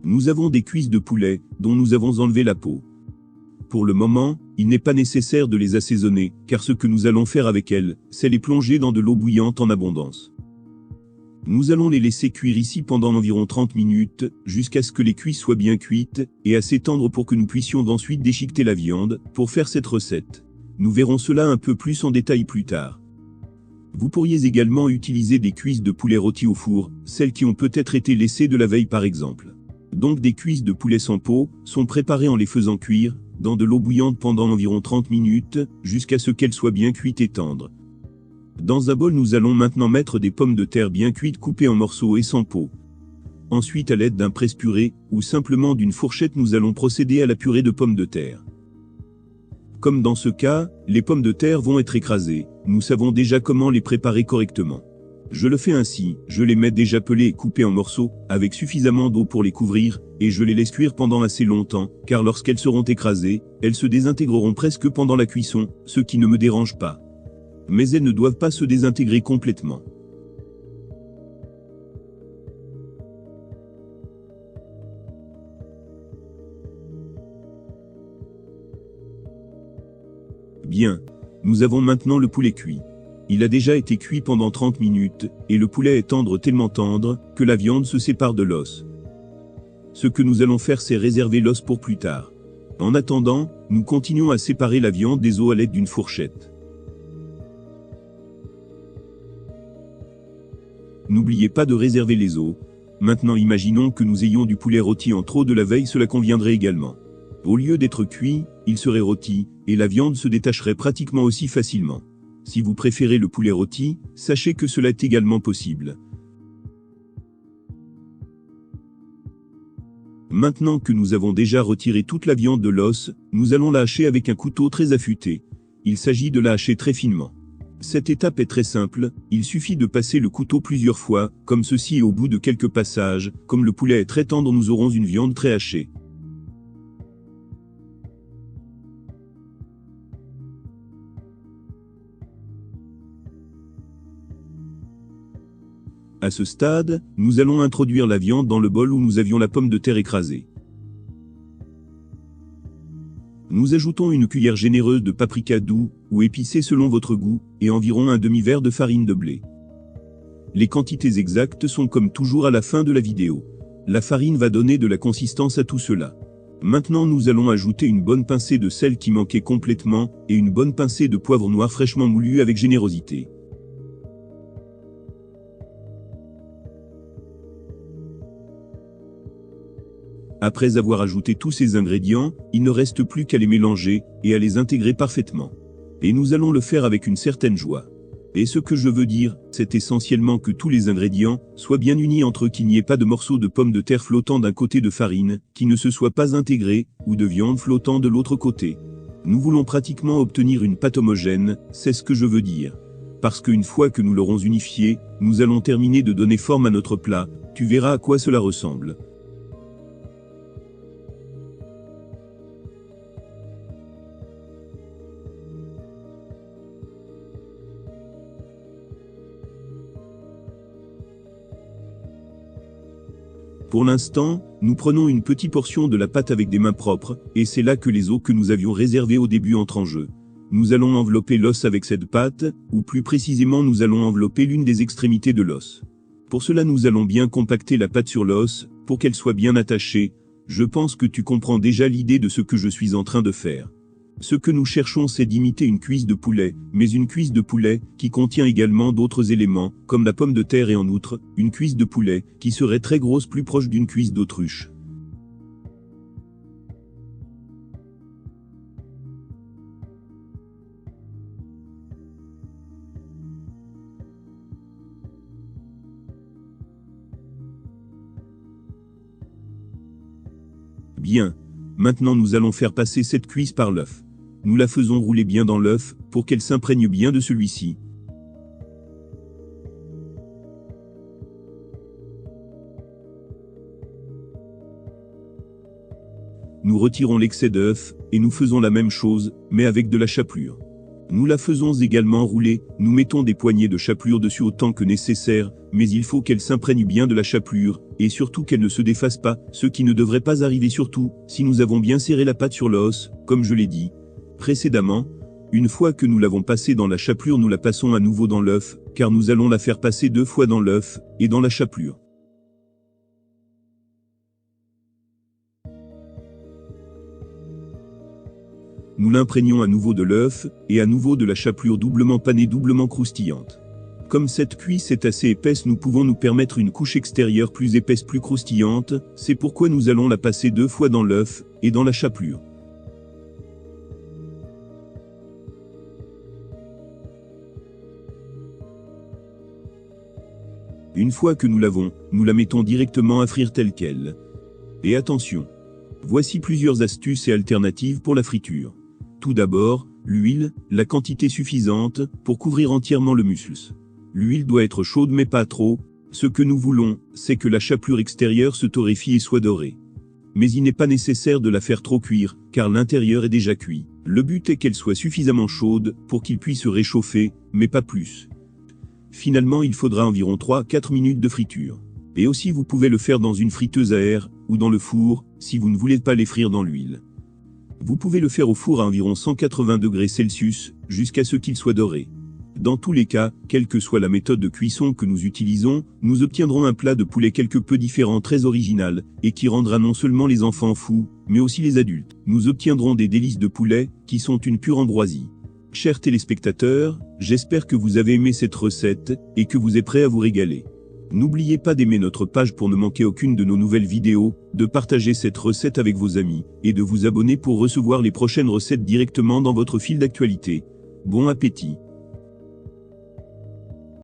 Nous avons des cuisses de poulet, dont nous avons enlevé la peau. Pour le moment, il n'est pas nécessaire de les assaisonner, car ce que nous allons faire avec elles, c'est les plonger dans de l'eau bouillante en abondance. Nous allons les laisser cuire ici pendant environ 30 minutes, jusqu'à ce que les cuisses soient bien cuites, et assez tendres pour que nous puissions ensuite déchiqueter la viande, pour faire cette recette. Nous verrons cela un peu plus en détail plus tard. Vous pourriez également utiliser des cuisses de poulet rôties au four, celles qui ont peut-être été laissées de la veille par exemple. Donc des cuisses de poulet sans peau, sont préparées en les faisant cuire, dans de l'eau bouillante pendant environ 30 minutes, jusqu'à ce qu'elles soient bien cuites et tendres. Dans un bol, nous allons maintenant mettre des pommes de terre bien cuites coupées en morceaux et sans peau. Ensuite, à l'aide d'un presse-purée, ou simplement d'une fourchette, nous allons procéder à la purée de pommes de terre. Comme dans ce cas, les pommes de terre vont être écrasées, nous savons déjà comment les préparer correctement. Je le fais ainsi, je les mets déjà pelées et coupées en morceaux, avec suffisamment d'eau pour les couvrir, et je les laisse cuire pendant assez longtemps, car lorsqu'elles seront écrasées, elles se désintégreront presque pendant la cuisson, ce qui ne me dérange pas. Mais elles ne doivent pas se désintégrer complètement. Bien. Nous avons maintenant le poulet cuit. Il a déjà été cuit pendant 30 minutes, et le poulet est tendre, tellement tendre, que la viande se sépare de l'os. Ce que nous allons faire, c'est réserver l'os pour plus tard. En attendant, nous continuons à séparer la viande des os à l'aide d'une fourchette. N'oubliez pas de réserver les os. Maintenant imaginons que nous ayons du poulet rôti en trop de la veille, cela conviendrait également. Au lieu d'être cuit, il serait rôti, et la viande se détacherait pratiquement aussi facilement. Si vous préférez le poulet rôti, sachez que cela est également possible. Maintenant que nous avons déjà retiré toute la viande de l'os, nous allons la hacher avec un couteau très affûté. Il s'agit de la hacher très finement. Cette étape est très simple, il suffit de passer le couteau plusieurs fois, comme ceci, et au bout de quelques passages, comme le poulet est très tendre, nous aurons une viande très hachée. À ce stade, nous allons introduire la viande dans le bol où nous avions la pomme de terre écrasée. Nous ajoutons une cuillère généreuse de paprika doux, ou épicé selon votre goût, et environ un demi-verre de farine de blé. Les quantités exactes sont comme toujours à la fin de la vidéo. La farine va donner de la consistance à tout cela. Maintenant nous allons ajouter une bonne pincée de sel qui manquait complètement, et une bonne pincée de poivre noir fraîchement moulu avec générosité. Après avoir ajouté tous ces ingrédients, il ne reste plus qu'à les mélanger, et à les intégrer parfaitement. Et nous allons le faire avec une certaine joie. Et ce que je veux dire, c'est essentiellement que tous les ingrédients soient bien unis entre eux, qu'il n'y ait pas de morceaux de pommes de terre flottant d'un côté, de farine qui ne se soit pas intégrés, ou de viande flottant de l'autre côté. Nous voulons pratiquement obtenir une pâte homogène, c'est ce que je veux dire. Parce qu'une fois que nous l'aurons unifié, nous allons terminer de donner forme à notre plat, tu verras à quoi cela ressemble. Pour l'instant, nous prenons une petite portion de la pâte avec des mains propres, et c'est là que les os que nous avions réservés au début entrent en jeu. Nous allons envelopper l'os avec cette pâte, ou plus précisément nous allons envelopper l'une des extrémités de l'os. Pour cela nous allons bien compacter la pâte sur l'os, pour qu'elle soit bien attachée. Je pense que tu comprends déjà l'idée de ce que je suis en train de faire. Ce que nous cherchons, c'est d'imiter une cuisse de poulet, mais une cuisse de poulet qui contient également d'autres éléments, comme la pomme de terre, et en outre, une cuisse de poulet qui serait très grosse, plus proche d'une cuisse d'autruche. Bien. Maintenant nous allons faire passer cette cuisse par l'œuf. Nous la faisons rouler bien dans l'œuf, pour qu'elle s'imprègne bien de celui-ci. Nous retirons l'excès d'œuf, et nous faisons la même chose, mais avec de la chapelure. Nous la faisons également rouler, nous mettons des poignées de chapelure dessus autant que nécessaire, mais il faut qu'elle s'imprègne bien de la chapelure, et surtout qu'elle ne se défasse pas, ce qui ne devrait pas arriver surtout, si nous avons bien serré la pâte sur l'os, comme je l'ai dit précédemment. Une fois que nous l'avons passée dans la chapelure, nous la passons à nouveau dans l'œuf, car nous allons la faire passer 2 fois dans l'œuf, et dans la chapelure. Nous l'imprégnons à nouveau de l'œuf, et à nouveau de la chapelure doublement panée, doublement croustillante. Comme cette cuisse est assez épaisse, nous pouvons nous permettre une couche extérieure plus épaisse, plus croustillante, c'est pourquoi nous allons la passer 2 fois dans l'œuf, et dans la chapelure. Une fois que nous l'avons, nous la mettons directement à frire telle qu'elle. Et attention! Voici plusieurs astuces et alternatives pour la friture. Tout d'abord, l'huile, la quantité suffisante, pour couvrir entièrement le muscle. L'huile doit être chaude mais pas trop, ce que nous voulons, c'est que la chapelure extérieure se torréfie et soit dorée. Mais il n'est pas nécessaire de la faire trop cuire, car l'intérieur est déjà cuit. Le but est qu'elle soit suffisamment chaude, pour qu'il puisse se réchauffer, mais pas plus. Finalement, il faudra environ 3 à 4 minutes de friture. Et aussi vous pouvez le faire dans une friteuse à air, ou dans le four, si vous ne voulez pas les frire dans l'huile. Vous pouvez le faire au four à environ 180 degrés Celsius, jusqu'à ce qu'il soit doré. Dans tous les cas, quelle que soit la méthode de cuisson que nous utilisons, nous obtiendrons un plat de poulet quelque peu différent, très original, et qui rendra non seulement les enfants fous, mais aussi les adultes. Nous obtiendrons des délices de poulet, qui sont une pure ambroisie. Chers téléspectateurs, j'espère que vous avez aimé cette recette, et que vous êtes prêts à vous régaler. N'oubliez pas d'aimer notre page pour ne manquer aucune de nos nouvelles vidéos, de partager cette recette avec vos amis, et de vous abonner pour recevoir les prochaines recettes directement dans votre fil d'actualité. Bon appétit!